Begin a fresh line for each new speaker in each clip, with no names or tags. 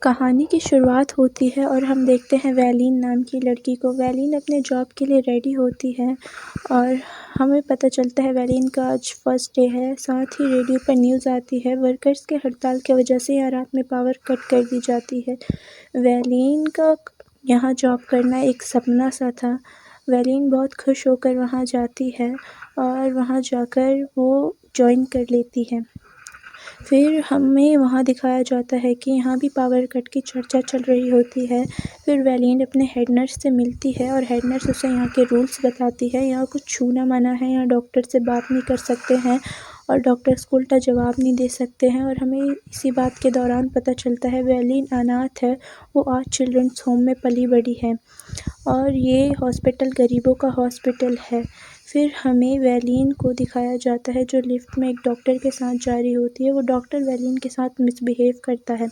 कहानी की शुरुआत होती है और हम देखते हैं वैलीन नाम की लड़की को। वैलीन अपने जॉब के लिए रेडी होती है और हमें पता चलता है वैलीन का आज फर्स्ट डे है। साथ ही रेडियो पर न्यूज़ आती है, वर्कर्स के हड़ताल की वजह से यहाँ रात में पावर कट कर दी जाती है। वैलीन का यहाँ जॉब करना एक सपना सा था। वैलीन बहुत खुश होकर वहाँ जाती है और वहाँ जाकर वो जॉइन कर लेती है। फिर हमें वहाँ दिखाया जाता है कि यहाँ भी पावर कट की चर्चा चल रही होती है। फिर वैलीन अपने हेड नर्स से मिलती है और हेड नर्स उसे यहाँ के रूल्स बताती है। यहाँ कुछ छूना मना है, यहाँ डॉक्टर से बात नहीं कर सकते हैं और डॉक्टर्स को उल्टा जवाब नहीं दे सकते हैं। और हमें इसी बात के दौरान पता चलता है वैलीन अनाथ है, वो आज चिल्ड्रंस होम में पली बड़ी है और ये हॉस्पिटल गरीबों का हॉस्पिटल है। फिर हमें वैलीन को दिखाया जाता है जो लिफ्ट में एक डॉक्टर के साथ जा रही होती है। वो डॉक्टर वैलीन के साथ मिसबिहेव करता है।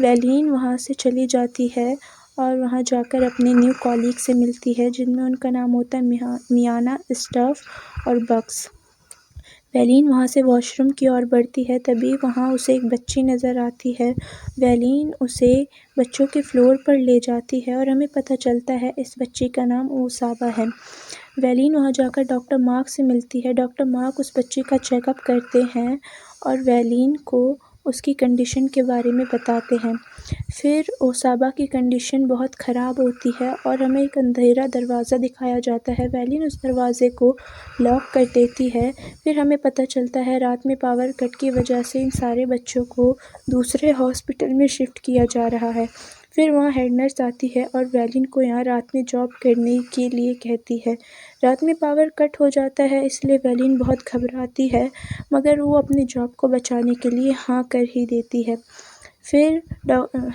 वैलीन वहाँ से चली जाती है और वहाँ जाकर अपने न्यू कॉलीग से मिलती है जिनमें उनका नाम होता है मियाना, स्टफ और बक्स। वैलीन वहाँ से वॉशरूम की ओर बढ़ती है, तभी वहाँ उसे एक बच्ची नज़र आती है। वैलीन उसे बच्चों के फ्लोर पर ले जाती है और हमें पता चलता है इस बच्ची का नाम ओसाबा है। वैलीन वहाँ जाकर डॉक्टर मार्क से मिलती है। डॉक्टर मार्क उस बच्ची का चेकअप करते हैं और वैलीन को उसकी कंडीशन के बारे में बताते हैं। फिर ओसाबा की कंडीशन बहुत ख़राब होती है और हमें एक अंधेरा दरवाज़ा दिखाया जाता है। वैलीन उस दरवाज़े को लॉक कर देती है। फिर हमें पता चलता है रात में पावर कट की वजह से इन सारे बच्चों को दूसरे हॉस्पिटल में शिफ्ट किया जा रहा है। फिर वहाँ हेड नर्स आती है और वैलीन को यहाँ रात में जॉब करने के लिए कहती है। रात में पावर कट हो जाता है, इसलिए वैलीन बहुत घबराती है, मगर वो अपने जॉब को बचाने के लिए हाँ कर ही देती है। फिर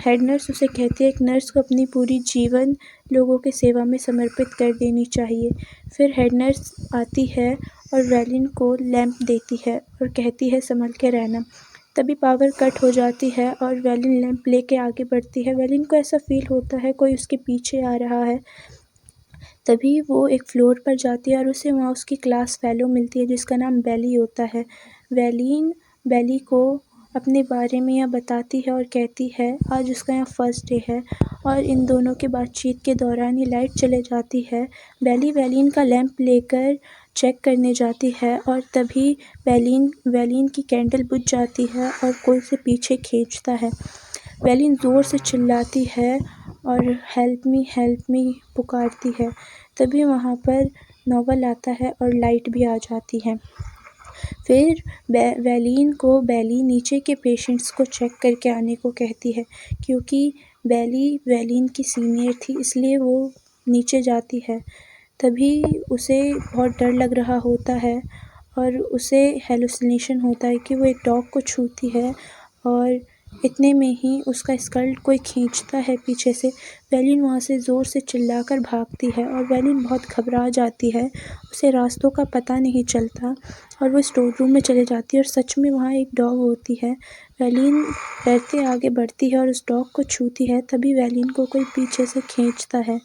हेड नर्स उसे कहती है एक नर्स को अपनी पूरी जीवन लोगों की सेवा में समर्पित कर देनी चाहिए। फिर हेड नर्स आती है और वैलीन को लैंप देती है और कहती है संभल के रहना। तभी पावर कट हो जाती है और वैलीन लैंप लेके आगे बढ़ती है। वैलीन को ऐसा फील होता है कोई उसके पीछे आ रहा है। तभी वो एक फ्लोर पर जाती है और उसे वहाँ उसकी क्लास फेलो मिलती है जिसका नाम बेली होता है। वैलीन बेली को अपने बारे में यह बताती है और कहती है आज उसका यहाँ फर्स्ट डे है। और इन दोनों के बातचीत के दौरान ही लाइट चले जाती है। बेली वैलीन का लैंप लेकर चेक करने जाती है और तभी वैलीन की कैंडल बुझ जाती है और कोई उसे पीछे खींचता है। वैलीन ज़ोर से चिल्लाती है और हेल्प मी पुकारती है। तभी वहाँ पर नॉवल आता है और लाइट भी आ जाती है। फिर वैलीन को बेली नीचे के पेशेंट्स को चेक करके आने को कहती है, क्योंकि बेली वैलीन की सीनियर थी इसलिए वो नीचे जाती है। तभी उसे बहुत डर लग रहा होता है और उसे हेलुसिनेशन होता है कि वो एक डॉग को छूती है और इतने में ही उसका स्कर्ट कोई खींचता है पीछे से। वैलीन वहाँ से ज़ोर से चिल्लाकर भागती है और वैलीन बहुत घबरा जाती है, उसे रास्तों का पता नहीं चलता और वो स्टोर रूम में चले जाती है और सच में वहाँ एक डॉग होती है। वैलीन डरते आगे बढ़ती है और उस डॉग को छूती है, तभी वैलीन को कोई पीछे से खींचता है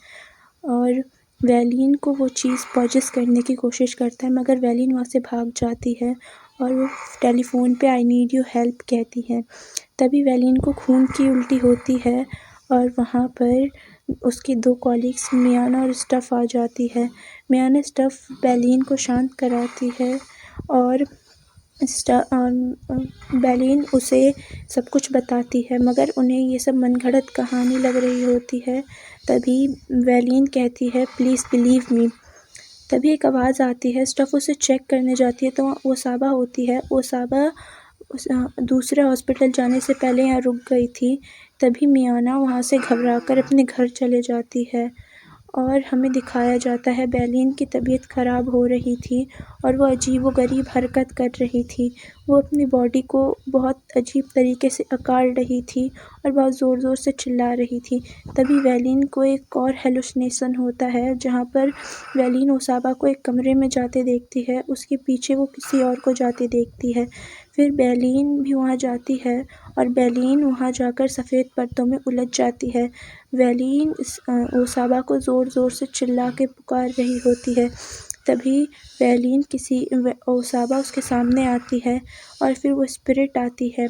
और वैलीन को वो चीज़ पॉजेस करने की कोशिश करता है, मगर वैलीन वहाँ से भाग जाती है और वो टेलीफोन पे आई नीड यू हेल्प कहती है। तभी वैलीन को खून की उल्टी होती है और वहाँ पर उसकी 2 कॉलीग्स मियाना और स्टफ आ जाती है। मियाना स्टफ वैलीन को शांत कराती है और वैलीन उसे सब कुछ बताती है, मगर उन्हें ये सब मनगढ़ंत कहानी लग रही होती है। तभी वैलीन कहती है प्लीज़ बिलीव मी। तभी एक आवाज़ आती है, स्टफ उसे चेक करने जाती है तो वहाँ ओसाबा होती है। ओसाबा दूसरे हॉस्पिटल जाने से पहले यहाँ रुक गई थी। तभी मियाना वहाँ से घबराकर अपने घर चले जाती है और हमें दिखाया जाता है वैलीन की तबीयत ख़राब हो रही थी और वो अजीबोगरीब हरकत कर रही थी। वो अपनी बॉडी को बहुत अजीब तरीके से अकाड़ रही थी और बहुत ज़ोर-ज़ोर से चिल्ला रही थी। तभी वैलीन को एक और हेलुसिनेशन होता है, जहाँ पर वैलीन ओसाबा को एक कमरे में जाते देखती है, उसके पीछे वो किसी और को जाते देखती है। फिर वैलीन भी वहाँ जाती है और वैलीन वहाँ जाकर सफ़ेद पर्दों में उलझ जाती है। वैलीन ओसाबा को ज़ोर-ज़ोर से चिल्ला के पुकार रही होती है। तभी वैलीन ओसाबा उसके सामने आती है और फिर वो स्पिरिट आती है।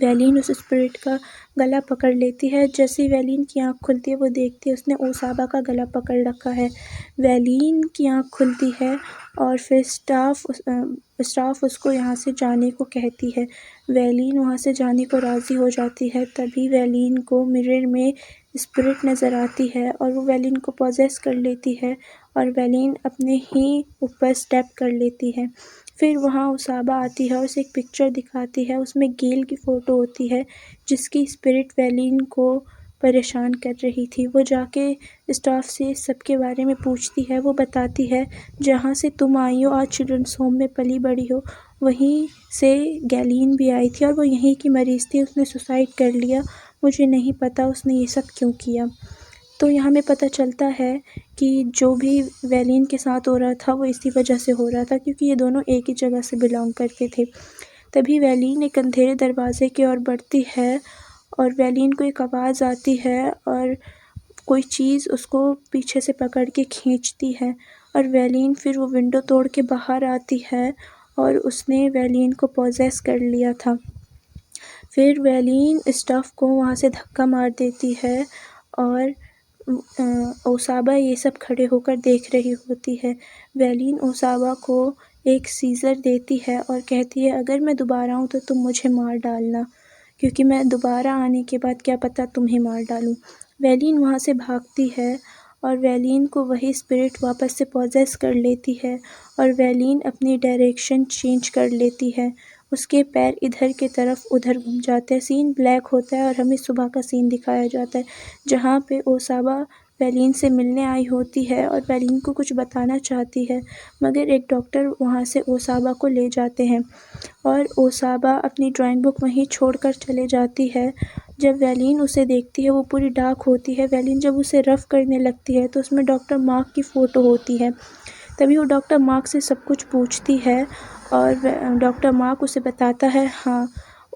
वैलीन उस स्पिरिट का गला पकड़ लेती है। जैसे ही वैलीन की आँख खुलती है वो देखती है उसने ओसाबा का गला पकड़ रखा है। वैलीन की आँख खुलती है और फिर स्टाफ उसको यहाँ से जाने को कहती है। वैलीन वहाँ से जाने को राज़ी हो जाती है। तभी वैलीन को मिरर में स्पिरिट नज़र आती है और वो वैलीन को पॉजेस कर लेती है और वैलीन अपने ही ऊपर स्टेप कर लेती है। फिर वहाँ ओसाबा आती है और उसे एक पिक्चर दिखाती है। उसमें गेल की फ़ोटो होती है जिसकी स्पिरिट वैलीन को परेशान कर रही थी। वो जाके स्टाफ से सबके बारे में पूछती है। वो बताती है जहाँ से तुम आई हो, आज चिल्ड्रंस होम में पली बड़ी हो, वहीं से गैलीन भी आई थी और वो यहीं की मरीज़ थी। उसने सुसाइड कर लिया। मुझे नहीं पता उसने ये सब क्यों किया। तो यहाँ हमें पता चलता है कि जो भी वैलीन के साथ हो रहा था वो इसी वजह से हो रहा था क्योंकि ये दोनों एक ही जगह से बिलोंग करते थे। तभी वैलीन एक अंधेरे दरवाजे की ओर बढ़ती है और वैलीन को एक आवाज़ आती है और कोई चीज़ उसको पीछे से पकड़ के खींचती है और वैलीन फिर वो विंडो तोड़ के बाहर आती है और उसने वैलीन को पॉजेस कर लिया था। फिर वैलीन स्टाफ को वहाँ से धक्का मार देती है और ओसाबा ये सब खड़े होकर देख रही होती है। वैलीन ओसाबा को एक सीज़र देती है और कहती है अगर मैं दोबारा आऊँ तो तुम मुझे मार डालना, क्योंकि मैं दोबारा आने के बाद क्या पता तुम्हें मार डालूँ। वैलीन वहाँ से भागती है और वैलीन को वही स्पिरिट वापस से पॉजेस कर लेती है और वैलीन अपनी डायरेक्शन चेंज कर लेती है। उसके पैर इधर की तरफ उधर घूम जाते हैं। सीन ब्लैक होता है और हमें सुबह का सीन दिखाया जाता है जहाँ पे ओसाबा वैलीन से मिलने आई होती है और वैलीन को कुछ बताना चाहती है, मगर एक डॉक्टर वहाँ से ओसाबा को ले जाते हैं और ओसाबा अपनी ड्राइंग बुक वहीं छोड़कर चले जाती है। जब वैलीन उसे देखती है वो पूरी डार्क होती है। वैलीन जब उसे रफ़ करने लगती है तो उसमें डॉक्टर मार्क की फ़ोटो होती है। तभी वो डॉक्टर मार्क से सब कुछ पूछती है और डॉक्टर मार्क उसे बताता है हाँ,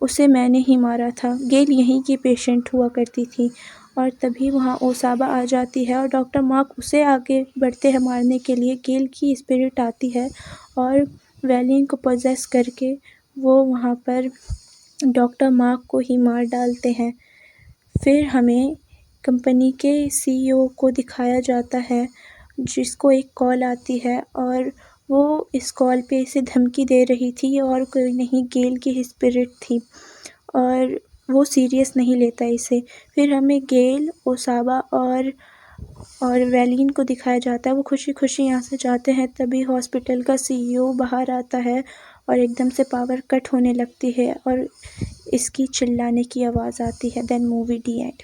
उसे मैंने ही मारा था। गेल यहीं की पेशेंट हुआ करती थी। और तभी वहाँ ओसाबा आ जाती है और डॉक्टर मार्क उसे आगे बढ़ते हैं मारने के लिए। गेल की स्पिरिट आती है और वैलीन को पॉजेस करके वो वहाँ पर डॉक्टर मार्क को ही मार डालते हैं। फिर हमें कंपनी के सीईओ को दिखाया जाता है जिसको एक कॉल आती है और वो इस कॉल पे इसे धमकी दे रही थी और कोई नहीं, गेल की ही स्पिरिट थी और वो सीरियस नहीं लेता इसे। फिर हमें गेल, ओसाबा और वैलीन को दिखाया जाता है। वो खुशी-खुशी यहाँ से जाते हैं। तभी हॉस्पिटल का सीईओ बाहर आता है और एकदम से पावर कट होने लगती है और इसकी चिल्लाने की आवाज़ आती है। Then movie the and.